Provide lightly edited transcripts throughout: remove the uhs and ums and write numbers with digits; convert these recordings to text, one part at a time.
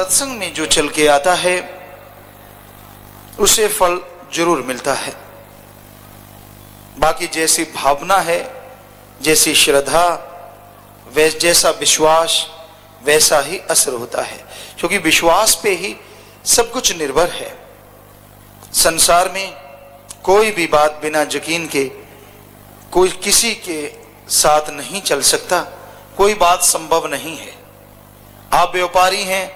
सत्संग में जो चल के आता है उसे फल जरूर मिलता है। बाकी जैसी भावना है, जैसी श्रद्धा, जैसा विश्वास, वैसा ही असर होता है, क्योंकि विश्वास पे ही सब कुछ निर्भर है। संसार में कोई भी बात बिना यकीन के कोई किसी के साथ नहीं चल सकता, कोई बात संभव नहीं है। आप व्यापारी हैं,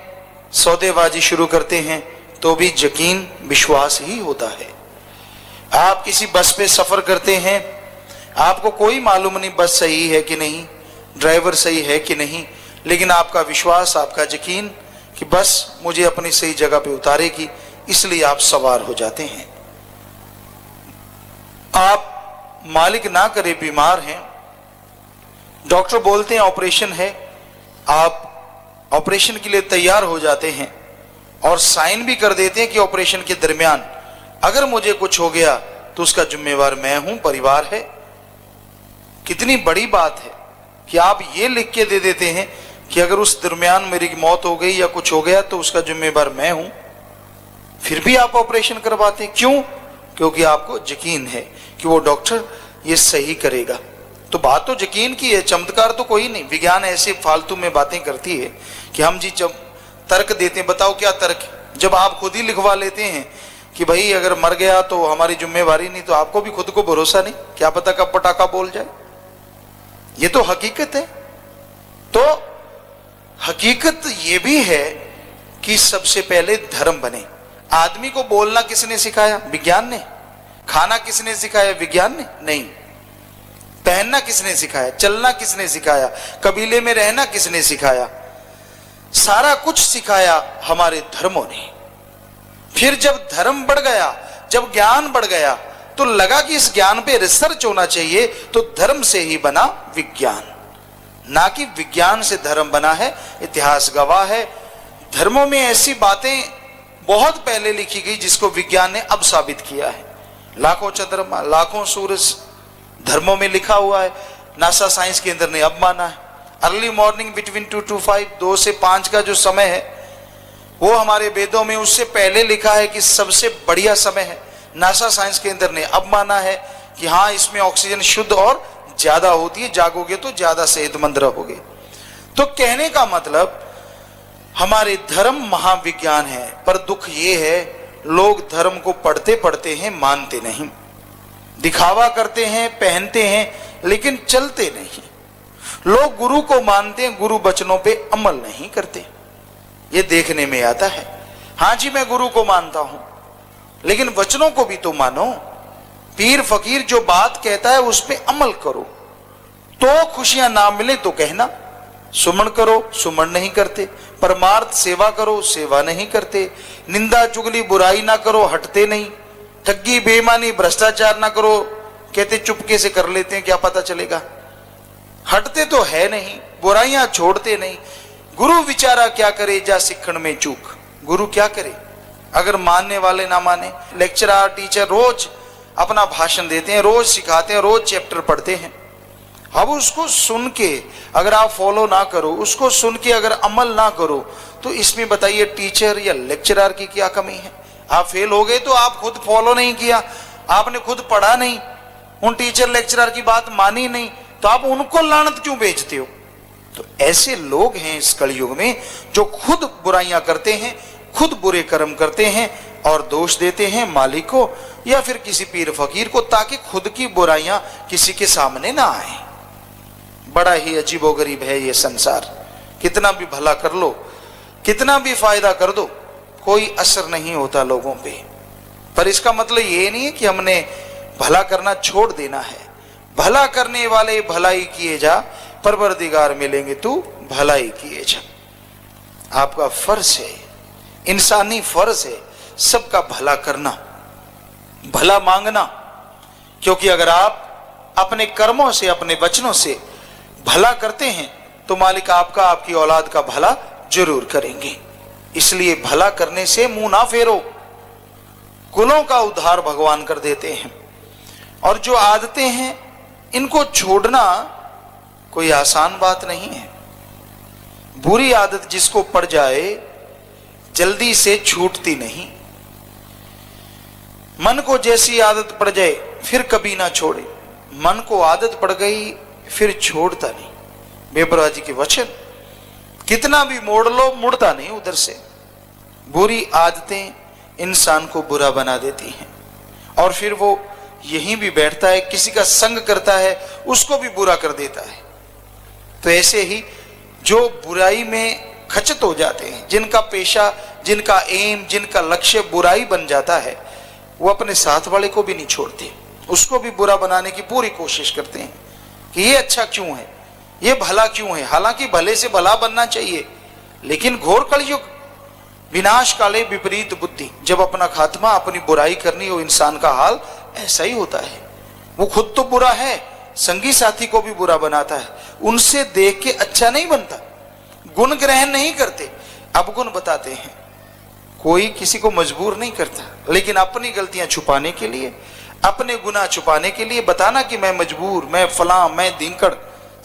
सौदेबाजी शुरू करते हैं तो भी यकीन विश्वास ही होता है। आप किसी बस पे सफर करते हैं, आपको कोई मालूम नहीं बस सही है कि नहीं, ड्राइवर सही है कि नहीं, लेकिन आपका विश्वास, आपका यकीन कि बस मुझे अपनी सही जगह पे उतारेगी, इसलिए आप सवार हो जाते हैं। आप मालिक ना करे बीमार हैं, डॉक्टर बोलते हैं ऑपरेशन है, आप ऑपरेशन के लिए तैयार हो जाते हैं और साइन भी कर देते हैं कि ऑपरेशन के दरमियान अगर मुझे कुछ हो गया तो उसका जिम्मेवार मैं हूं, परिवार है। कितनी बड़ी बात है कि आप ये लिख के दे देते हैं कि अगर उस दरमियान मेरी मौत हो गई या कुछ हो गया तो उसका जिम्मेवार मैं हूं, फिर भी आप ऑपरेशन करवाते हैं। क्यों? क्योंकि आपको यकीन है कि वो डॉक्टर ये सही करेगा। तो बात तो यकीन की है, चमत्कार तो कोई नहीं। विज्ञान ऐसे फालतू में बातें करती है कि हम जी जब तर्क देते हैं, बताओ क्या तर्क, जब आप खुद ही लिखवा लेते हैं कि भाई अगर मर गया तो हमारी जिम्मेवारी नहीं, तो आपको भी खुद को भरोसा नहीं, क्या पता कब पटाखा बोल जाए। ये तो हकीकत है। तो हकीकत ये भी है कि सबसे पहले धर्म बने। आदमी को बोलना किसने सिखाया? विज्ञान ने। खाना किसने सिखाया? विज्ञान ने नहीं। पहनना किसने सिखाया? चलना किसने सिखाया? कबीले में रहना किसने सिखाया? सारा कुछ सिखाया हमारे धर्मों ने। फिर जब धर्म बढ़ गया, जब ज्ञान बढ़ गया, तो लगा कि इस ज्ञान पे रिसर्च होना चाहिए, तो धर्म से ही बना विज्ञान, ना कि विज्ञान से धर्म बना है। इतिहास गवाह है, धर्मों में ऐसी बातें बहुत पहले लिखी गई जिसको विज्ञान ने अब साबित किया है। लाखों चंद्रमा, लाखों सूरज धर्मों में लिखा हुआ है, नासा साइंस केंद्र ने अब माना है। अर्ली मॉर्निंग बिटवीन 2 to 5, 2 से 5 का जो समय है वो हमारे वेदों में उससे पहले लिखा है कि सबसे बढ़िया समय है। नासा साइंस केंद्र ने अब माना है कि हाँ, इसमें ऑक्सीजन शुद्ध और ज्यादा होती है, जागोगे तो ज्यादा सेहतमंद रहोगे। तो कहने का मतलब हमारे धर्म महाविज्ञान है, पर दुख ये है लोग धर्म को पढ़ते पढ़ते हैं, मानते नहीं, दिखावा करते हैं, पहनते हैं, लेकिन चलते नहीं। लोग गुरु को मानते हैं, गुरु वचनों पे अमल नहीं करते। ये देखने में आता है। हाँ जी, मैं गुरु को मानता हूं, लेकिन वचनों को भी तो मानो। पीर फकीर जो बात कहता है उस पे अमल करो, तो खुशियां ना मिले तो कहना। सुमन करो, सुमन नहीं करते। परमार्थ सेवा करो, सेवा नहीं करते। निंदा चुगली बुराई ना करो, हटते नहीं। ठगी बेईमानी भ्रष्टाचार ना करो, कहते चुपके से कर लेते हैं, क्या पता चलेगा। हटते तो है नहीं, बुराइयां छोड़ते नहीं। गुरु विचारा क्या करे, जा सिखण में चूक। गुरु क्या करे अगर मानने वाले ना माने। लेक्चरर टीचर रोज अपना भाषण देते हैं, रोज सिखाते हैं, रोज चैप्टर पढ़ते हैं। अब उसको सुन के अगर आप फॉलो ना करो, उसको सुन के अगर अमल ना करो, तो इसमें बताइए टीचर या लेक्चरर की क्या कमी है? आप फेल हो गए तो आप खुद फॉलो नहीं किया, आपने खुद पढ़ा नहीं, उन टीचर लेक्चरर की बात मानी नहीं, तो आप उनको लानत क्यों बेचते हो? तो ऐसे लोग हैं इस कलयुग में जो खुद बुराइयां करते हैं, खुद बुरे कर्म करते हैं और दोष देते हैं मालिक को या फिर किसी पीर फकीर को, ताकि खुद की बुराइयां किसी के सामने ना आए। बड़ा ही अजीबोगरीब है ये संसार। कितना भी भला कर लो, कितना भी फायदा कर दो, कोई असर नहीं होता लोगों पे। पर इसका मतलब ये नहीं है कि हमने भला करना छोड़ देना है। भला करने वाले भलाई किए जा, परवरदिगार मिलेंगे तू भलाई किए जा। आपका फर्ज है, इंसानी फर्ज है सबका भला करना, भला मांगना। क्योंकि अगर आप अपने कर्मों से, अपने वचनों से भला करते हैं तो मालिक आपका, आपकी औलाद का भला जरूर करेंगे। इसलिए भला करने से मुंह ना फेरो। कुलों का उद्धार भगवान कर देते हैं। और जो आदतें हैं इनको छोड़ना कोई आसान बात नहीं है। बुरी आदत जिसको पड़ जाए जल्दी से छूटती नहीं। मन को जैसी आदत पड़ जाए फिर कभी ना छोड़े, मन को आदत पड़ गई फिर छोड़ता नहीं। बेपरवाह जी के वचन, कितना भी मोड़ लो मुड़ता नहीं उधर से। बुरी आदतें इंसान को बुरा बना देती हैं और फिर वो यहीं भी बैठता है, किसी का संग करता है उसको भी बुरा कर देता है। तो ऐसे ही जो बुराई में खचित हो जाते हैं, जिनका पेशा, जिनका एम, जिनका लक्ष्य बुराई बन जाता है, वो अपने साथ वाले को भी नहीं छोड़ते, उसको भी बुरा बनाने की पूरी कोशिश करते हैं कि ये अच्छा क्यों है, ये भला क्यों है। हालांकि भले से भला बनना चाहिए, लेकिन घोर कलयुग, विनाश काले विपरीत बुद्धि, जब अपना खात्मा, अपनी बुराई करनी हो, इंसान का हाल ऐसा ही होता है। वो खुद तो बुरा है, संगी साथी को भी बुरा बनाता है, उनसे देख के अच्छा नहीं बनता, गुण ग्रहण नहीं करते, अवगुण बताते हैं। कोई किसी को मजबूर नहीं करता, लेकिन अपनी गलतियां छुपाने के लिए, अपने गुनाह छुपाने के लिए बताना कि मैं मजबूर, मैं फलां, मैं धिंकड़,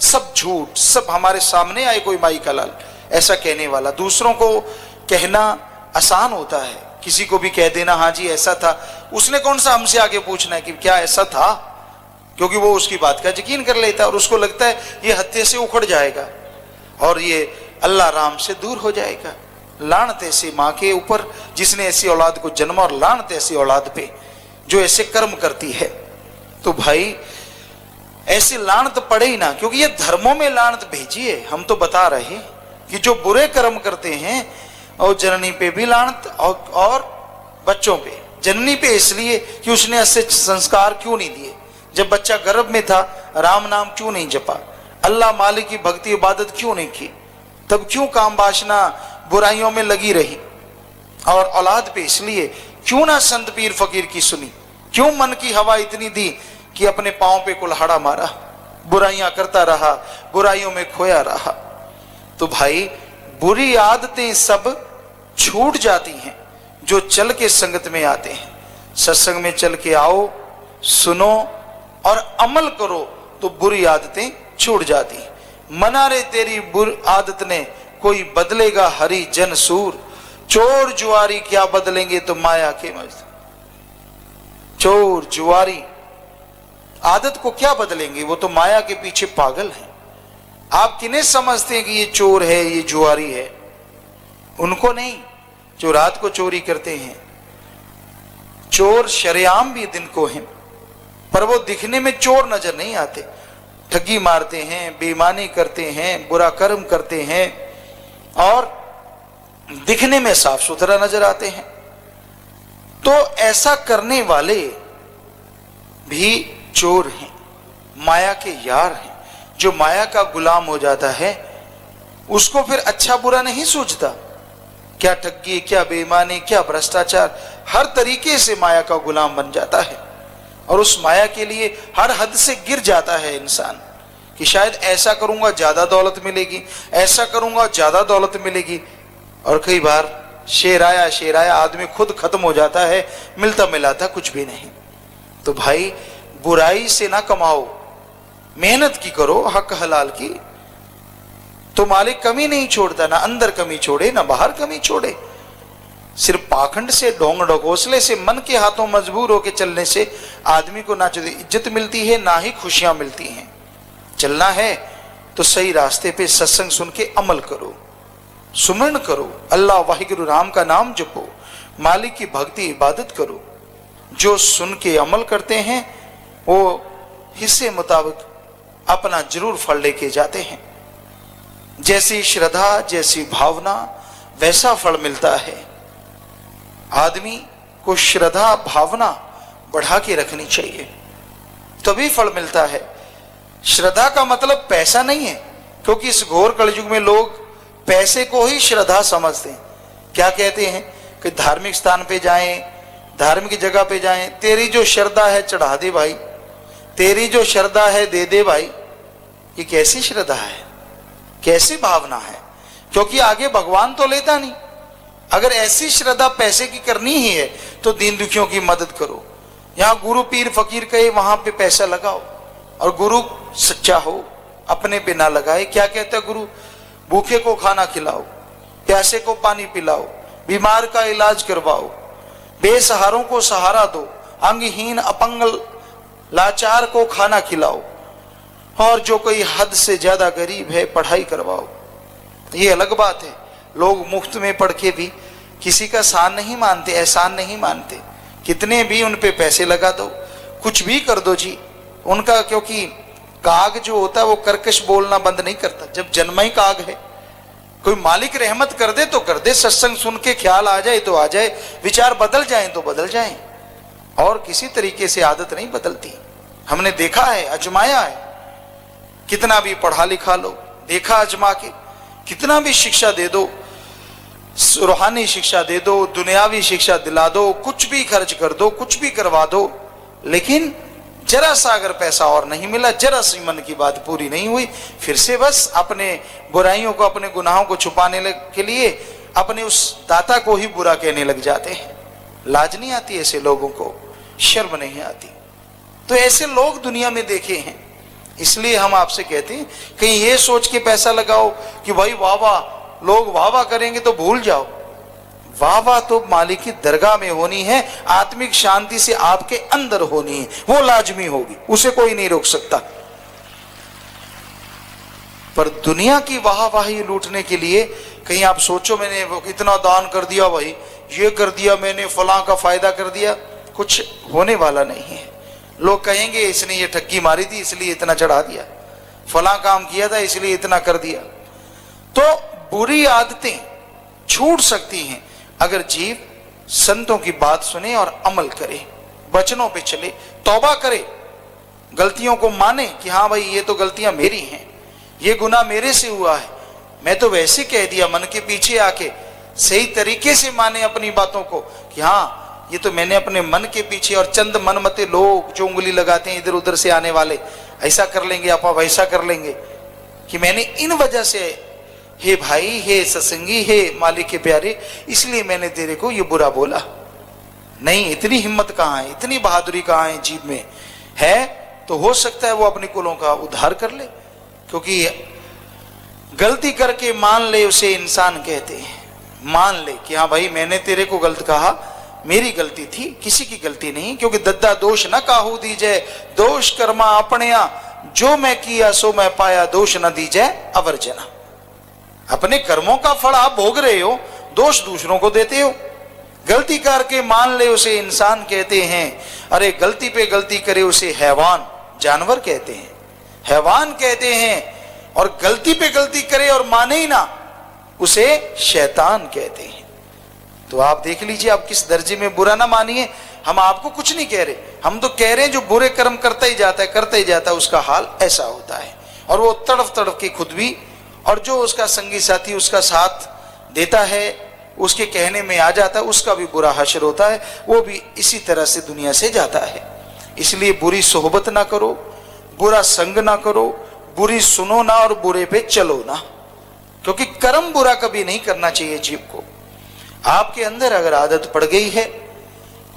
सब झूठ, सब हमारे सामने आए कोई माई का लाल, ऐसा कहने वाला। दूसरों को कहना आसान होता है, किसी को भी कह देना हाँ जी ऐसा था, उसने कौन सा हमसे आगे पूछना है कि क्या ऐसा था, क्योंकि वो उसकी बात का यकीन कर लेता है और उसको लगता है ये हत्थे से उखड़ जाएगा और ये अल्लाह राम से दूर हो जाएगा। लानत ऐसी माँ के ऊपर जिसने ऐसी औलाद को जन्मा, और लानत ऐसी औलाद पे जो ऐसे कर्म करती है। तो भाई ऐसी लानत पड़े ही ना, क्योंकि ये धर्मों में लानत भेजी है। हम तो बता रहे कि जो बुरे कर्म करते हैं, और जननी पे भी लानत और बच्चों पे। जननी पे इसलिए कि उसने अच्छे संस्कार क्यों नहीं दिए, जब बच्चा गर्भ में था राम नाम क्यों नहीं जपा, अल्लाह मालिक की भक्ति इबादत क्यों नहीं की, तब क्यों काम वासना बुराइयों में लगी रही। और औलाद पे इसलिए क्यों ना संत पीर फकीर की सुनी, क्यों मन की हवा इतनी दी कि अपने पांव पे कुल्हाड़ा मारा, बुराइयां करता रहा, बुराइयों में खोया रहा। तो भाई बुरी आदतें सब छूट जाती हैं जो चल के संगत में आते हैं। सत्संग में चल के आओ, सुनो और अमल करो तो बुरी आदतें छूट जाती हैं। मना रे तेरी बुरी आदत ने, कोई बदलेगा हरि जन सूर, चोर जुआरी क्या बदलेंगे तो माया के मजदूर। चोर जुआरी आदत को क्या बदलेंगे, वो तो माया के पीछे पागल हैं। आप किन्हें समझते हैं कि ये चोर है, ये जुआरी है? उनको नहीं जो रात को चोरी करते हैं। चोर शरेआम भी दिन को हैं, पर वो दिखने में चोर नजर नहीं आते। ठगी मारते हैं, बेईमानी करते हैं, बुरा कर्म करते हैं और दिखने में साफ सुथरा नजर आते हैं। तो ऐसा करने वाले भी चोर हैं, माया के यार हैं। जो माया का गुलाम हो जाता है उसको फिर अच्छा बुरा नहीं सूझता। क्या ठगी, क्या बेईमानी, क्या भ्रष्टाचार, हर तरीके से माया का गुलाम बन जाता है और उस माया के लिए हर हद से गिर जाता है इंसान कि शायद ऐसा करूंगा ज्यादा दौलत मिलेगी, ऐसा करूंगा ज्यादा दौलत मिलेगी। और कई बार शेर आया आदमी खुद खत्म हो जाता है, मिलता मिलाता कुछ भी नहीं। तो भाई बुराई से ना कमाओ, मेहनत की करो हक हलाल की, तो मालिक कमी नहीं छोड़ता, ना अंदर कमी छोड़े ना बाहर कमी छोड़े। सिर्फ पाखंड से, ढोंग ढकोसले से, मन के हाथों मजबूर होकर चलने से आदमी को ना इज्जत मिलती है ना ही खुशियां मिलती हैं। चलना है तो सही रास्ते पे सत्संग सुन के अमल करो, सुमरण करो, अल्लाह वाहिगुरु राम का नाम जपो, मालिक की भक्ति इबादत करो। जो सुन के अमल करते हैं वो हिस्से मुताबिक अपना जरूर फल लेके जाते हैं। जैसी श्रद्धा, जैसी भावना, वैसा फल मिलता है। आदमी को श्रद्धा भावना बढ़ा के रखनी चाहिए, तभी फल मिलता है। श्रद्धा का मतलब पैसा नहीं है, क्योंकि इस घोर कलयुग में लोग पैसे को ही श्रद्धा समझते हैं। क्या कहते हैं कि धार्मिक स्थान पे जाएं, धार्मिक जगह पे जाएं, तेरी जो श्रद्धा है चढ़ा दे भाई, तेरी जो श्रद्धा है दे दे भाई। ये कैसी श्रद्धा है, कैसी भावना है? क्योंकि आगे भगवान तो लेता नहीं। अगर ऐसी श्रद्धा पैसे की करनी ही है तो दीन दुखियों की मदद करो। यहाँ गुरु पीर फकीर कहे वहां पे पैसा लगाओ, और गुरु सच्चा हो, अपने पे ना लगाए। क्या कहता गुरु? भूखे को खाना खिलाओ, प्यासे को पानी पिलाओ, बीमार का इलाज करवाओ, बेसहारों को सहारा दो, अंगहीन अपंग लाचार को खाना खिलाओ, और जो कोई हद से ज्यादा गरीब है पढ़ाई करवाओ। ये अलग बात है, लोग मुफ्त में पढ़ के भी किसी का एहसान नहीं मानते, एहसान नहीं मानते। कितने भी उन पे पैसे लगा दो, कुछ भी कर दो जी उनका, क्योंकि काग जो होता है वो कर्कश बोलना बंद नहीं करता, जब जन्म ही काग है। कोई मालिक रहमत कर दे तो कर दे, सत्संग सुन के ख्याल आ जाए तो आ जाए, विचार बदल जाए तो बदल जाए, और किसी तरीके से आदत नहीं बदलती। हमने देखा है, अजमाया है, कितना भी पढ़ा लिखा लो, देखा अजमा के, कितना भी शिक्षा दे दो, रूहानी शिक्षा दे दो, दुनियावी शिक्षा दिला दो, कुछ भी खर्च कर दो, कुछ भी करवा दो, लेकिन जरा सा अगर पैसा और नहीं मिला, जरा सी मन की बात पूरी नहीं हुई, फिर से बस अपने बुराइयों को, अपने गुनाहों को छुपाने के लिए अपने उस दाता को ही बुरा कहने लग जाते हैं। लाज नहीं आती ऐसे लोगों को, शर्म नहीं आती। तो ऐसे लोग दुनिया में देखे हैं, इसलिए हम आपसे कहते हैं कहीं ये सोच के पैसा लगाओ कि भाई वाह वाह, लोग वाह वाह करेंगे तो भूल जाओ। वाह वाह तो मालिक की दरगाह में होनी है, आत्मिक शांति से आपके अंदर होनी है, वो लाजमी होगी, उसे कोई नहीं रोक सकता। पर दुनिया की वाह वाही लूटने के लिए कहीं आप सोचो मैंने वो इतना दान कर दिया, भाई ये कर दिया मैंने, फलां का फायदा कर दिया, कुछ होने वाला नहीं है। लोग कहेंगे इसने ये ठग्गी मारी थी इसलिए इतना चढ़ा दिया, फलां काम किया था इसलिए इतना कर दिया। तो बुरी आदतें छूट सकती हैं अगर जीव संतों की बात सुने और अमल करे, वचनों पे चले, तौबा करे, गलतियों को माने कि हाँ भाई ये तो गलतियां मेरी हैं, ये गुनाह मेरे से हुआ है, मैं तो वैसे कह दिया, मन के पीछे आके सही तरीके से माने अपनी बातों को कि हाँ ये तो मैंने अपने मन के पीछे, और चंद मनमते लोग जो उंगली लगाते हैं इधर उधर से आने वाले, ऐसा कर लेंगे आप वैसा कर लेंगे, कि मैंने इन वजह से, हे भाई, हे सत्संगी, हे मालिक के प्यारे, इसलिए मैंने तेरे को ये बुरा बोला। नहीं, इतनी हिम्मत कहाँ है, इतनी बहादुरी कहाँ है जीव में है, तो हो सकता है वो अपने कुलों का उद्धार कर ले, क्योंकि गलती करके मान ले उसे इंसान कहते हैं। मान ले कि हाँ भाई मैंने तेरे को गलत कहा, मेरी गलती थी, किसी की गलती नहीं, क्योंकि दद्दा दोष न काहू दीजे, दोष कर्मा अपने, जो मैं किया सो मैं पाया, दोष न दीजे अवर्जना। अपने कर्मों का फल आप भोग रहे हो, दोष दूसरों को देते हो। गलती करके मान ले उसे इंसान कहते हैं, अरे गलती पे गलती करे उसे हैवान, जानवर कहते हैं, हैवान कहते हैं, और गलती पे गलती करे और माने ही ना उसे शैतान कहते हैं। तो आप देख लीजिए आप किस दर्जे में, बुरा ना मानिए, हम आपको कुछ नहीं कह रहे, हम तो कह रहे हैं जो बुरे कर्म करता ही जाता है, करता ही जाता है, उसका हाल ऐसा होता है, और वो तड़फ तड़फ के खुद भी, और जो उसका संगी साथी उसका साथ देता है, उसके कहने में आ जाता है, उसका भी बुरा हश्र होता है, वो भी इसी तरह से दुनिया से जाता है। इसलिए बुरी सोहबत ना करो, बुरा संग ना करो, बुरी सुनो ना, और बुरे पे चलो ना, क्योंकि कर्म बुरा कभी नहीं करना चाहिए जीव को। आपके अंदर अगर आदत पड़ गई है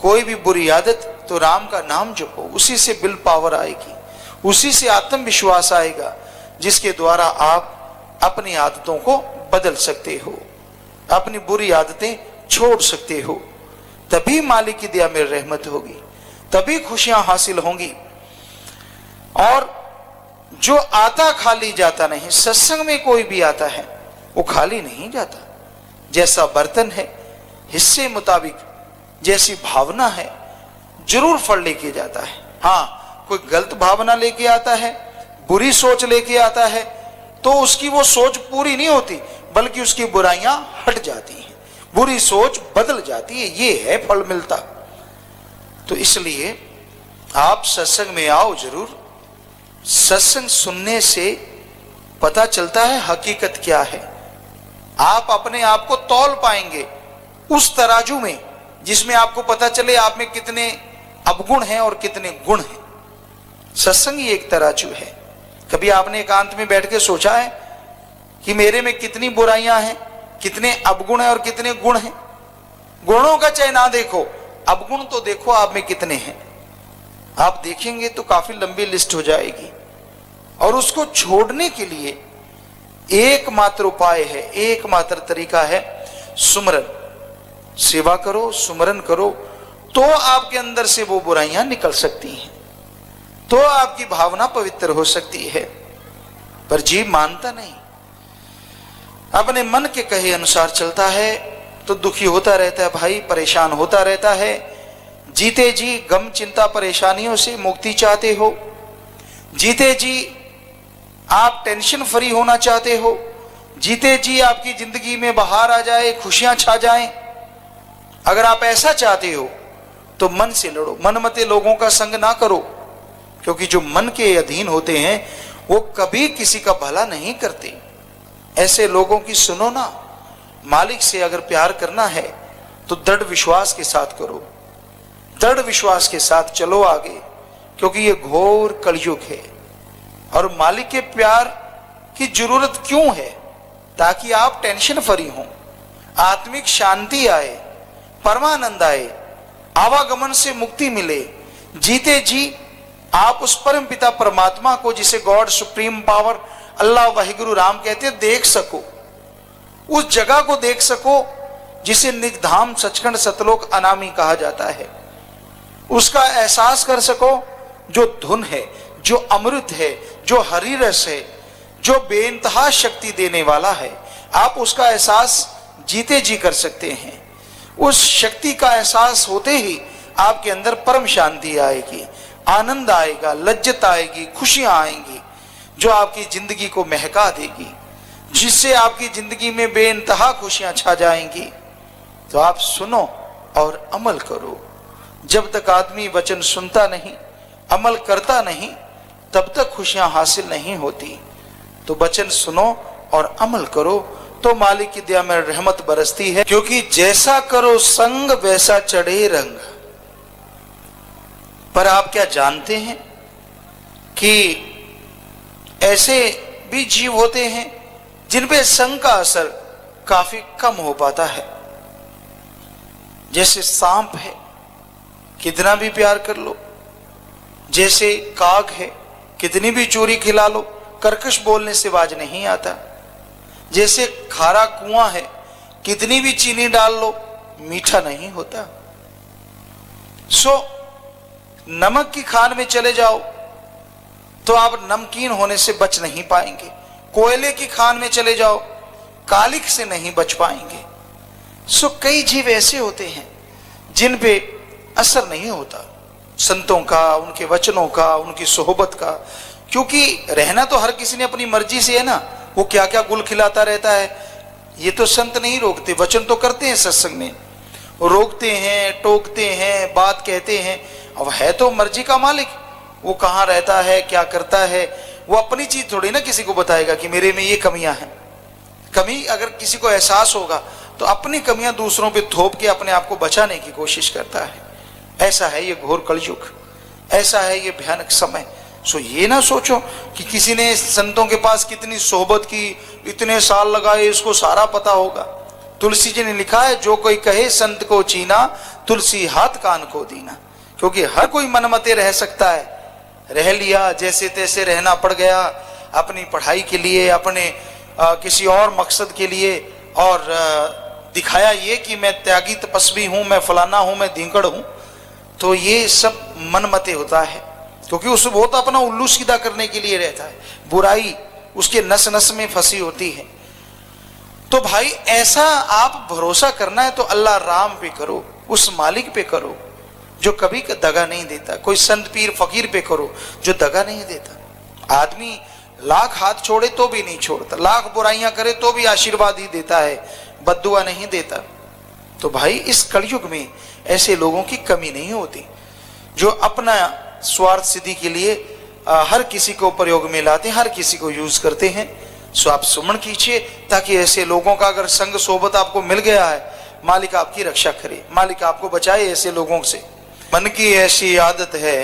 कोई भी बुरी आदत, तो राम का नाम जपो, उसी से विल पावर आएगी, उसी से आत्मविश्वास आएगा, जिसके द्वारा आप अपनी आदतों को बदल सकते हो, अपनी बुरी आदतें छोड़ सकते हो। तभी मालिक की दया में रहमत होगी, तभी खुशियां हासिल होंगी। और जो आता खाली जाता नहीं, सत्संग में कोई भी आता है वो खाली नहीं जाता। जैसा बर्तन है हिस्से मुताबिक, जैसी भावना है, जरूर फल लेके जाता है। हाँ, कोई गलत भावना लेके आता है, बुरी सोच लेके आता है, तो उसकी वो सोच पूरी नहीं होती, बल्कि उसकी बुराइयां हट जाती हैं, बुरी सोच बदल जाती है, ये है फल मिलता। तो इसलिए आप सत्संग में आओ जरूर। सत्संग सुनने से पता चलता है हकीकत क्या है। आप अपने आप को तौल पाएंगे उस तराजू में जिसमें आपको पता चले आप में कितने अवगुण हैं और कितने गुण हैं। सत्संग ही एक तराजू है। कभी आपने एकांत में बैठ के सोचा है कि मेरे में कितनी बुराइयां हैं, कितने अवगुण हैं और कितने गुण हैं? गुणों का चाहे ना देखो, अवगुण तो देखो आप में कितने हैं। आप देखेंगे तो काफी लंबी लिस्ट हो जाएगी। और उसको छोड़ने के लिए एकमात्र उपाय है, एकमात्र तरीका है सुमरन। सेवा करो, सुमरन करो, तो आपके अंदर से वो बुराइयां निकल सकती हैं, तो आपकी भावना पवित्र हो सकती है। पर जीव मानता नहीं, अपने मन के कहे अनुसार चलता है तो दुखी होता रहता है भाई, परेशान होता रहता है। जीते जी गम चिंता परेशानियों से मुक्ति चाहते हो, जीते जी आप टेंशन फ्री होना चाहते हो, जीते जी आपकी जिंदगी में बहार आ जाए, खुशियां छा जाएं। अगर आप ऐसा चाहते हो तो मन से लड़ो, मनमते लोगों का संग ना करो, क्योंकि जो मन के अधीन होते हैं वो कभी किसी का भला नहीं करते। ऐसे लोगों की सुनो ना। मालिक से अगर प्यार करना है तो दृढ़ विश्वास के साथ करो, दृढ़ विश्वास के साथ चलो आगे, क्योंकि ये घोर कलयुग है। और मालिक के प्यार की जरूरत क्यों है? ताकि आप टेंशन फ्री हो, आत्मिक शांति आए, परमानंद आए, आवागमन से मुक्ति मिले। जीते जी आप उस परम पिता परमात्मा को, जिसे गॉड सुप्रीम पावर अल्लाह वाहिगुरु राम कहते हैं, देख सको, उस जगह को देख सको जिसे निज धाम सचखंड सतलोक अनामी कहा जाता है। उसका एहसास कर सको जो धुन है, जो अमृत है, जो हरि रस है, जो बेइंतहा शक्ति देने वाला है। आप उसका एहसास जीते जी कर सकते हैं। उस शक्ति का एहसास होते ही आपके अंदर परम शांति आएगी, आनंद आएगा, लज्जत आएगी, खुशियां आएंगी, जो आपकी जिंदगी को महका देगी, जिससे आपकी जिंदगी में बेइंतहा खुशियां छा जाएंगी। तो आप सुनो और अमल करो। जब तक आदमी वचन सुनता नहीं, अमल करता नहीं, तब तक खुशियां हासिल नहीं होती। तो वचन सुनो और अमल करो तो मालिक की दया में रहमत बरसती है। क्योंकि जैसा करो संग वैसा चढ़े रंग। पर आप क्या जानते हैं कि ऐसे भी जीव होते हैं जिन पे संग का असर काफी कम हो पाता है। जैसे सांप है, कितना भी प्यार कर लो, जैसे काग है, कितनी भी चोरी खिला लो, कर्कश बोलने से बाज नहीं आता। जैसे खारा कुआं है, कितनी भी चीनी डाल लो, मीठा नहीं होता। नमक की खान में चले जाओ तो आप नमकीन होने से बच नहीं पाएंगे। कोयले की खान में चले जाओ, कालिक से नहीं बच पाएंगे। कई जीव ऐसे होते हैं जिन पे असर नहीं होता संतों का, उनके वचनों का, उनकी सोहबत का। क्योंकि रहना तो हर किसी ने अपनी मर्जी से है ना। वो क्या क्या गुल खिलाता रहता है, ये तो संत नहीं रोकते। वचन तो करते हैं सत्संग में, रोकते हैं, टोकते हैं, बात कहते हैं। अब है तो मर्जी का मालिक, वो कहाँ रहता है, क्या करता है। वो अपनी चीज थोड़ी ना किसी को बताएगा कि मेरे में ये कमियां हैं। कमी अगर किसी को एहसास होगा तो अपनी कमियां दूसरों पे थोप के अपने आप को बचाने की कोशिश करता है। ऐसा है ये घोर कलयुग, ऐसा है ये भयानक समय। ये ना सोचो कि किसी ने संतों के पास कितनी सोहबत की, इतने साल लगाए, इसको सारा पता होगा। तुलसी जी ने लिखा है, जो कोई कहे संत को चीना, तुलसी हाथ कान को दीना। क्योंकि हर कोई मनमते रह सकता है, रह लिया, जैसे तैसे रहना पड़ गया, अपनी पढ़ाई के लिए, अपने किसी और मकसद के लिए, और दिखाया ये कि मैं त्यागी तपस्वी हूं, मैं फलाना हूं, मैं धींकड़ हूं। तो ये सब मनमते होता है, क्योंकि वो तो अपना उल्लू सीधा करने के लिए रहता है। बुराई उसके नस नस में फंसी होती है। तो भाई ऐसा आप भरोसा करना है तो अल्लाह राम पे करो, उस मालिक पे करो जो कभी दगा नहीं देता। कोई संत पीर फकीर पे करो जो दगा नहीं देता। आदमी लाख हाथ छोड़े तो भी नहीं छोड़ता, लाख बुराइयां करे तो भी आशीर्वाद ही देता है, बद्दुआ नहीं देता। तो भाई इस कलयुग में ऐसे लोगों की कमी नहीं होती जो अपना स्वार्थ सिद्धि के लिए हर किसी को प्रयोग में लाते हैं, हर किसी को यूज करते हैं। आप सुमन कीजिए ताकि ऐसे लोगों का अगर संग सोबत आपको मिल गया है, मालिक आपकी रक्षा करे, मालिक आपको बचाए ऐसे लोगों से। मन की ऐसी आदत है,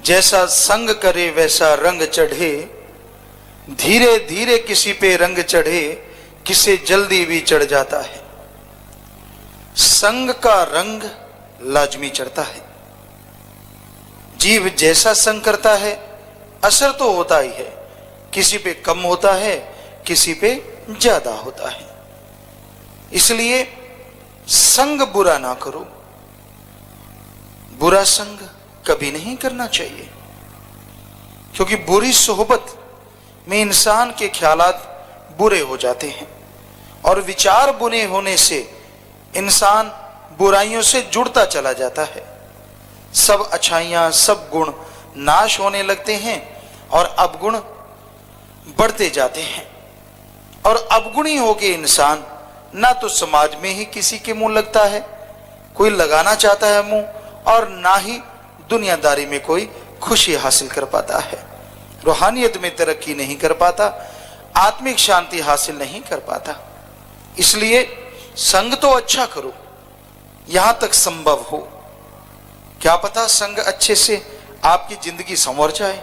जैसा संग करे वैसा रंग चढ़े, धीरे धीरे किसी पे रंग चढ़े, किसे जल्दी भी चढ़ जाता है। संग का रंग लाजमी चढ़ता है। जीव जैसा संग करता है असर तो होता ही है, किसी पे कम होता है, किसी पे ज्यादा होता है। इसलिए संग बुरा ना करो। बुरा संग कभी नहीं करना चाहिए, क्योंकि बुरी सोहबत में इंसान के ख्यालात बुरे हो जाते हैं और विचार बुरे होने से इंसान बुराइयों से जुड़ता चला जाता है। सब अच्छाइयां, सब गुण नाश होने लगते हैं और अवगुण बढ़ते जाते हैं। और अवगुणी होके इंसान ना तो समाज में ही किसी के मुंह लगता है, कोई लगाना चाहता है मुंह, और ना ही दुनियादारी में कोई खुशी हासिल कर पाता है, रूहानियत में तरक्की नहीं कर पाता, आत्मिक शांति हासिल नहीं कर पाता। इसलिए संग तो अच्छा करो यहां तक संभव हो। क्या पता संग अच्छे से आपकी जिंदगी संवर जाए।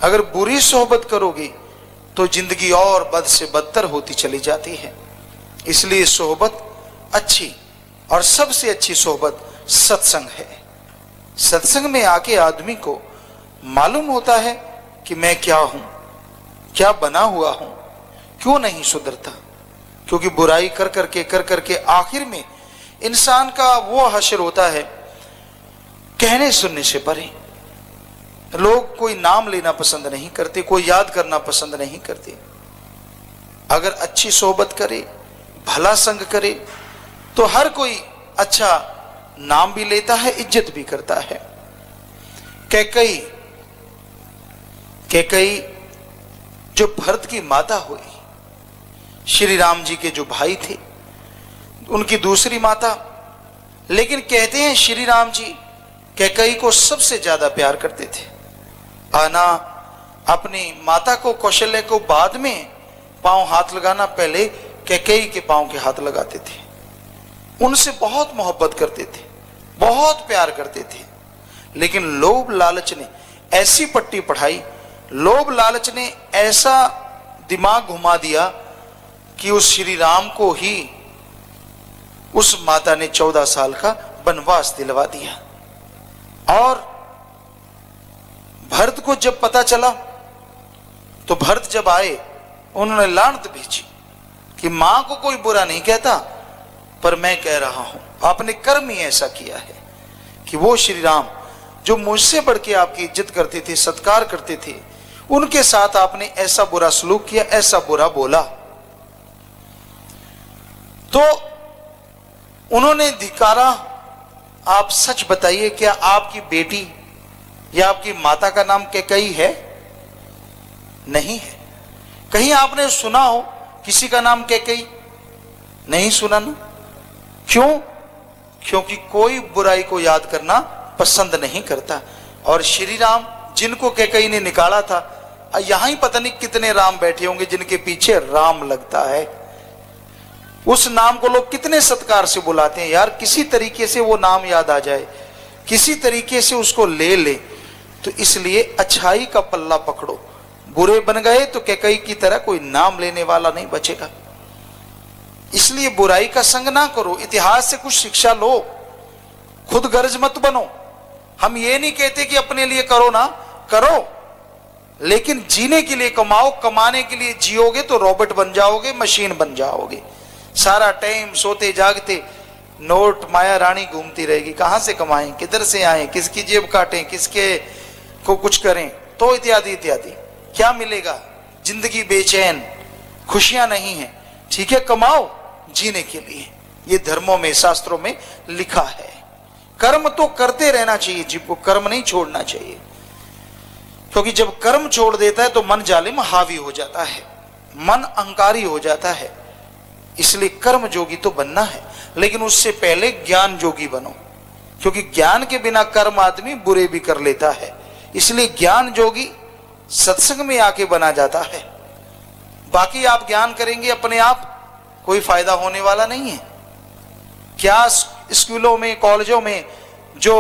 अगर बुरी सोहबत करोगे तो जिंदगी और बद से बदतर होती चली जाती है। इसलिए सोहबत अच्छी, और सबसे अच्छी सोहबत सत्संग है। सत्संग में आके आदमी को मालूम होता है कि मैं क्या हूं, क्या बना हुआ हूं, क्यों नहीं सुधरता। क्योंकि बुराई कर करके आखिर में इंसान का वो हश्र होता है कहने सुनने से परे। लोग कोई नाम लेना पसंद नहीं करते, कोई याद करना पसंद नहीं करते। अगर अच्छी सोहबत करे, भला संग करे, तो हर कोई अच्छा नाम भी लेता है, इज्जत भी करता है। कैकई जो भरत की माता हुई, श्री राम जी के जो भाई थे, उनकी दूसरी माता, लेकिन कहते हैं श्री राम जी कैकई को सबसे ज्यादा प्यार करते थे। आना अपनी माता को, कौशल्य को बाद में पांव हाथ लगाना, पहले कैकई के पांव के हाथ लगाते थे। उनसे बहुत मोहब्बत करते थे, बहुत प्यार करते थे। लेकिन लोभ लालच ने ऐसी पट्टी पढ़ाई, लोभ लालच ने ऐसा दिमाग घुमा दिया कि उस श्री राम को ही उस माता ने 14 साल का वनवास दिलवा दिया। और भरत को जब पता चला तो भरत जब आए, उन्होंने लानत भेजी कि मां को कोई बुरा नहीं कहता, पर मैं कह रहा हूं आपने कर्म ही ऐसा किया है कि वो श्री राम जो मुझसे बढ़ के आपकी इज्जत करते थे, सत्कार करते थे, उनके साथ आपने ऐसा बुरा सलूक किया, ऐसा बुरा बोला। तो उन्होंने धिकारा। आप सच बताइए, क्या आपकी बेटी या आपकी माता का नाम कैकई है? नहीं है। कहीं आपने सुना हो किसी का नाम कैकई? नहीं सुना ना। क्यों? क्योंकि कोई बुराई को याद करना पसंद नहीं करता। और श्री राम जिनको कैकई ने निकाला था, यहां ही पता नहीं कितने राम बैठे होंगे जिनके पीछे राम लगता है। उस नाम को लोग कितने सत्कार से बुलाते हैं यार। किसी तरीके से वो नाम याद आ जाए, किसी तरीके से उसको ले ले। तो इसलिए अच्छाई का पल्ला पकड़ो। बुरे बन गए तो कैकई की तरह कोई नाम लेने वाला नहीं बचेगा। इसलिए बुराई का संग ना करो, इतिहास से कुछ शिक्षा लो, खुद गर्ज मत बनो। हम ये नहीं कहते कि अपने लिए करो ना, करो, लेकिन जीने के लिए कमाओ। कमाने के लिए जियोगे तो रॉबोट बन जाओगे, मशीन बन जाओगे। सारा टाइम सोते जागते नोट माया रानी घूमती रहेगी। कहां से कमाएं, किधर से आए, किसकी जेब काटें, किसके को कुछ करें, तो इत्यादि इत्यादि। क्या मिलेगा? जिंदगी बेचैन, खुशियां नहीं है। ठीक है, कमाओ जीने के लिए। ये धर्मों में, शास्त्रों में लिखा है। कर्म तो करते रहना चाहिए, जीव को कर्म नहीं छोड़ना चाहिए। क्योंकि जब कर्म छोड़ देता है तो मन जालिम हावी हो जाता है, मन अहंकारी हो जाता है। इसलिए कर्म जोगी तो बनना है, लेकिन उससे पहले ज्ञान जोगी बनो। क्योंकि ज्ञान के बिना कर्म आदमी बुरे भी कर लेता है। इसलिए ज्ञान जोगी सत्संग में आके बना जाता है। बाकी आप ज्ञान करेंगे अपने आप, कोई फायदा होने वाला नहीं है। क्या स्कूलों में, कॉलेजों में जो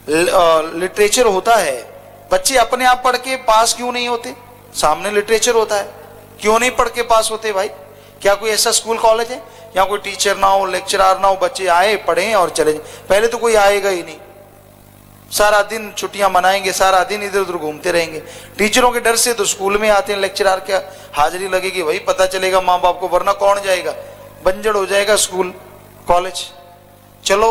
लिटरेचर होता है, बच्चे अपने आप पढ़ के पास क्यों नहीं होते? सामने लिटरेचर होता है, क्यों नहीं पढ़ के पास होते भाई? क्या कोई ऐसा स्कूल कॉलेज है या कोई टीचर ना हो, लेक्चरर ना हो, बच्चे आए पढ़ें और चले जाए? पहले तो कोई आएगा ही नहीं। सारा दिन छुट्टियां मनाएंगे, सारा दिन इधर उधर घूमते रहेंगे। टीचरों के डर से तो स्कूल में आते हैं, लेक्चरर क्या हाजिरी लगेगी भाई, पता चलेगा माँ बाप को, वरना कौन जाएगा? बंजर हो जाएगा स्कूल कॉलेज। चलो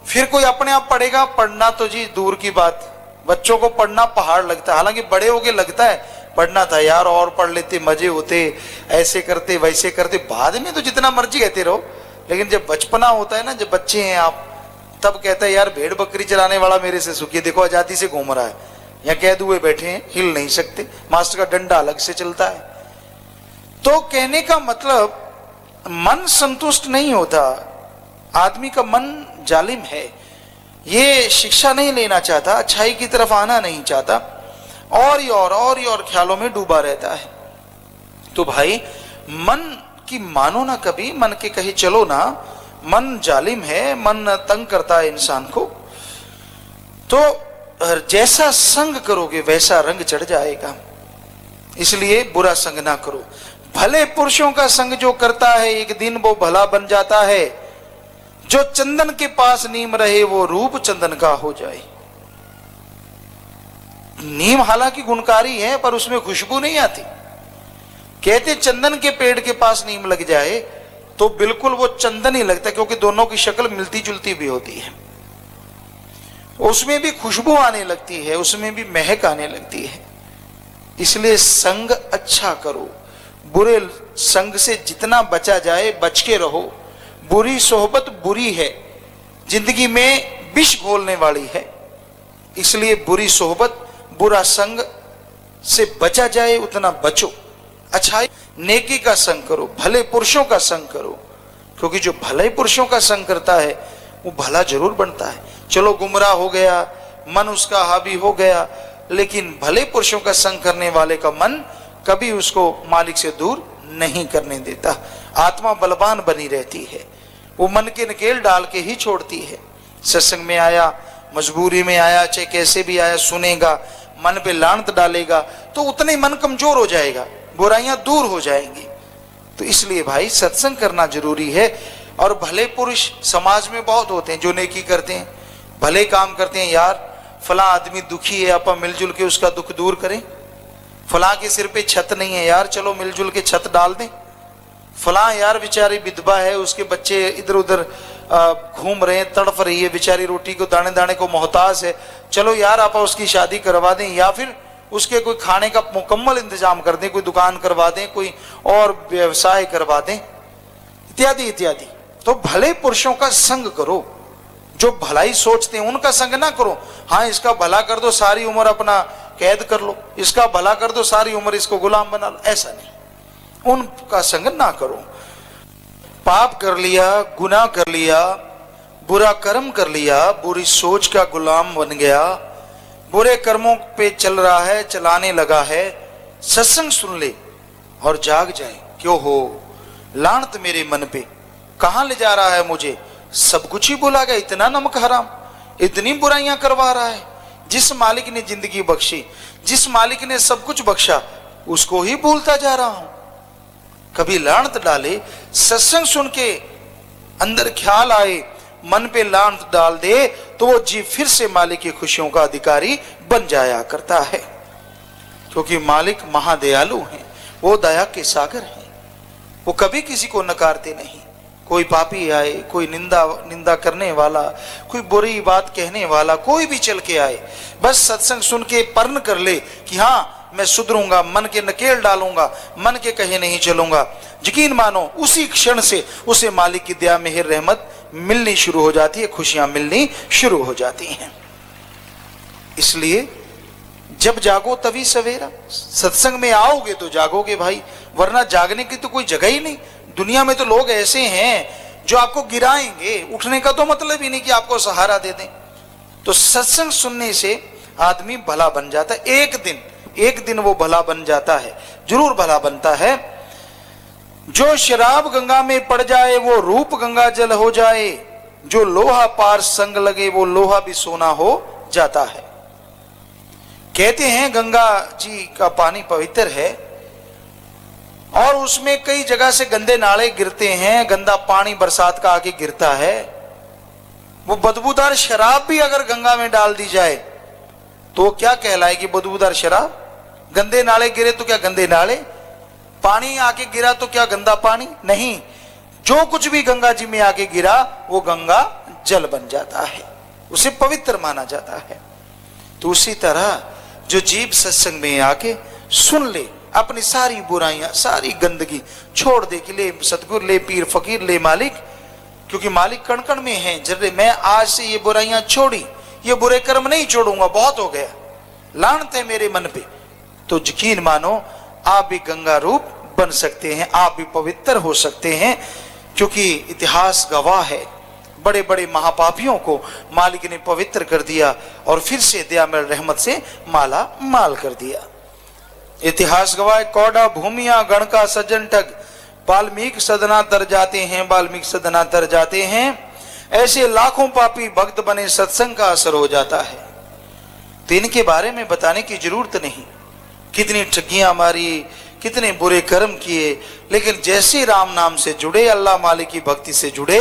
फिर कोई अपने आप पढ़ेगा, पढ़ना तो जी दूर की बात, बच्चों को पढ़ना पहाड़ लगता है। हालांकि बड़े होके लगता है पढ़ना था यार, और पढ़ लेते, मजे होते, ऐसे करते वैसे करते। बाद में तो जितना मर्जी कहते रहो, लेकिन जब बचपना होता है ना, जब बच्चे हैं आप, तब कहता है यार भेड़ बकरी चलाने वाला मेरे से सुखी, देखो आजादी से घूम रहा है, या कैद हुए बैठे हैं, हिल नहीं सकते, मास्टर का डंडा अलग से चलता है। तो कहने का मतलब मन संतुष्ट नहीं होता, आदमी का मन जालिम है, ये शिक्षा नहीं लेना चाहता, अच्छाई की तरफ आना नहीं चाहता, और ही और ख्यालों में डूबा रहता है। तो भाई मन की मानो ना कभी, मन के कहे चलो ना, मन जालिम है, मन तंग करता है इंसान को। तो जैसा संग करोगे वैसा रंग चढ़ जाएगा, इसलिए बुरा संग ना करो। भले पुरुषों का संग जो करता है एक दिन वो भला बन जाता है, जो चंदन के पास नीम रहे वो रूप चंदन का हो जाए। नीम हालांकि गुणकारी है पर उसमें खुशबू नहीं आती। कहते चंदन के पेड़ के पास नीम लग जाए तो बिल्कुल वो चंदन ही लगता है, क्योंकि दोनों की शक्ल मिलती जुलती भी होती है, उसमें भी खुशबू आने लगती है, उसमें भी महक आने लगती है। इसलिए संग अच्छा करो, बुरे संग से जितना बचा जाए बच के रहो। बुरी सोहबत बुरी है, जिंदगी में विष घोलने वाली है, इसलिए बुरी सोहबत बुरा संग से बचा जाए उतना बचो। अच्छाई नेकी का संग करो, भले पुरुषों का संग करो, क्योंकि जो भले पुरुषों का संग करता है वो भला जरूर बनता है। चलो गुमराह हो गया, मन उसका हावी हो गया, लेकिन भले पुरुषों का संग करने वाले का मन कभी उसको मालिक से दूर नहीं करने देता। आत्मा बलवान बनी रहती है, वो मन के नकेल डाल के ही छोड़ती है। सत्संग में आया, मजबूरी में आया, चाहे कैसे भी आया, सुनेगा, मन पे लानत डालेगा तो उतने मन कमजोर हो जाएगा, बुराइयां दूर हो जाएंगी। तो इसलिए भाई सत्संग करना जरूरी है। और भले पुरुष समाज में बहुत होते हैं जो नेकी करते हैं, भले काम करते हैं। यार फला आदमी दुखी है, आप मिलजुल के उसका दुख दूर करें। फला के सिर पे छत नहीं है, यार चलो मिलजुल के छत डाल दें। फला यार बेचारी विधवा है, उसके बच्चे इधर उधर घूम रहे हैं, तड़फ रही है बेचारी, रोटी को दाने दाने को मोहताज है, चलो यार आप उसकी शादी करवा दें, या फिर उसके कोई खाने का मुकम्मल इंतजाम कर दें, कोई दुकान करवा दें, कोई और व्यवसाय करवा दें, इत्यादि इत्यादि। तो भले पुरुषों का संग करो, जो भलाई सोचते हैं उनका संग ना करो। हाँ इसका भला कर दो सारी उम्र अपना कैद कर लो, इसका भला कर दो सारी उम्र इसको गुलाम बना लो, ऐसा नहीं, उनका संग ना करो। पाप कर लिया, गुनाह कर लिया, बुरा कर्म कर लिया, बुरी सोच का गुलाम बन गया, बुरे कर्मों पे चल रहा है, चलाने लगा है, सत्संग सुन ले और जाग जाए। क्यों हो लानत मेरे मन पे, कहां ले जा रहा है मुझे, सब कुछ ही भुला गया, इतना नमक हराम, इतनी बुराइयां करवा रहा है। जिस मालिक ने जिंदगी बख्शी, जिस मालिक ने सब कुछ बख्शा, उसको ही भूलता जा रहा हूं। कभी लानत डाले, सत्संग सुन के अंदर ख्याल आए, मन पे लानत डाल दे तो वो जीव फिर से मालिक की खुशियों का अधिकारी बन जाया करता है। क्योंकि मालिक महादयालु हैं, वो दया के सागर हैं, वो कभी किसी को नकारते नहीं। कोई पापी आए, कोई निंदा करने वाला, कोई बुरी बात कहने वाला, कोई भी चल के आए, बस सत्संग सुन के पर्ण कर ले कि हाँ मैं सुधरूंगा, मन के नकेल डालूंगा, मन के कहे नहीं चलूंगा, यकीन मानो उसी क्षण से उसे मालिक की दया मेहर रहमत मिलनी शुरू हो जाती है, खुशियां मिलनी शुरू हो जाती हैं। इसलिए जब जागो तभी सवेरा, सत्संग में आओगे तो जागोगे भाई, वरना जागने की तो कोई जगह ही नहीं। दुनिया में तो लोग ऐसे हैं जो आपको गिराएंगे, उठने का तो मतलब ही नहीं कि आपको सहारा दे दें। तो सत्संग सुनने से आदमी भला बन जाता है, एक दिन वो भला बन जाता है, जरूर भला बनता है। जो शराब गंगा में पड़ जाए वो रूप गंगा जल हो जाए, जो लोहा पार संग लगे वो लोहा भी सोना हो जाता है। कहते हैं गंगा जी का पानी पवित्र है और उसमें कई जगह से गंदे नाले गिरते हैं, गंदा पानी बरसात का आके गिरता है। वो बदबूदार शराब भी अगर गंगा में डाल दी जाए तो क्या कहलाएगी, बदबूदार शराब। गंदे नाले गिरे तो क्या गंदे नाले, पानी आके गिरा तो क्या गंदा पानी नहीं। जो कुछ भी गंगा जी में आके गिरा वो गंगा जल बन जाता है, उसे पवित्र माना जाता है। तो उसी तरह जो जीव सत्संग में आके सुन ले, अपनी सारी बुराइयां सारी गंदगी छोड़ दे कि ले सतगुरु, ले पीर फकीर, ले मालिक, क्योंकि मालिक कण कण में है। जब मैं आज से ये बुराइयां छोड़ी, ये बुरे कर्म नहीं छोड़ूंगा, बहुत हो गया, लानत है मेरे मन पे, तो यकीन मानो आप भी गंगा रूप बन सकते हैं, आप भी पवित्र हो सकते हैं। क्योंकि इतिहास गवाह है, बड़े बड़े महापापियों को मालिक ने पवित्र कर दिया और फिर से दयामय रहमत से माला माल कर दिया। इतिहास गवाह, कौड़ा भूमिया गण का सज्जन ठग, वाल्मीकि सदना तर जाते हैं, वाल्मीकि सदना तर जाते हैं। ऐसे लाखों पापी भक्त बने, सत्संग का असर हो जाता है। तो इनके बारे में बताने की जरूरत नहीं, कितनी ठगियां मारी, कितने बुरे कर्म किए, लेकिन जैसे राम नाम से जुड़े, अल्लाह मालिक की भक्ति से जुड़े,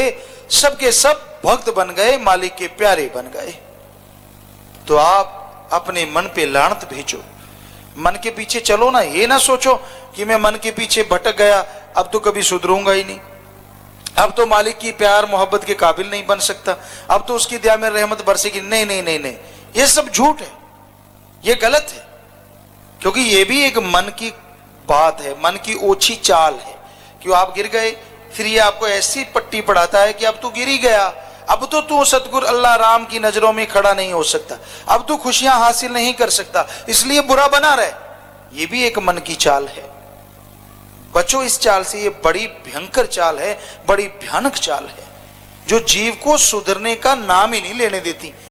सबके सब भक्त बन गए, मालिक के प्यारे बन गए। तो आप अपने मन पे लानत भेजो, मन के पीछे चलो ना। ये ना सोचो कि मैं मन के पीछे भटक गया, अब तो कभी सुधरूंगा ही नहीं, अब तो मालिक की प्यार मोहब्बत के काबिल नहीं बन सकता, अब तो उसकी दया में रहमत बरसेगी। नहीं नहीं नहीं नहीं, ये सब झूठ है, ये गलत है। क्योंकि ये भी एक मन की बात है, मन की ओछी चाल है। क्यों आप गिर गए, फिर ये आपको ऐसी पट्टी पढ़ाता है कि अब तू गिर ही गया, अब तो तू सतगुरु अल्लाह राम की नजरों में खड़ा नहीं हो सकता, अब तू खुशियां हासिल नहीं कर सकता, इसलिए बुरा बना रहे। ये भी एक मन की चाल है। बचो इस चाल से, ये बड़ी भयंकर चाल है, बड़ी भयानक चाल है, जो जीव को सुधरने का नाम ही नहीं लेने देती।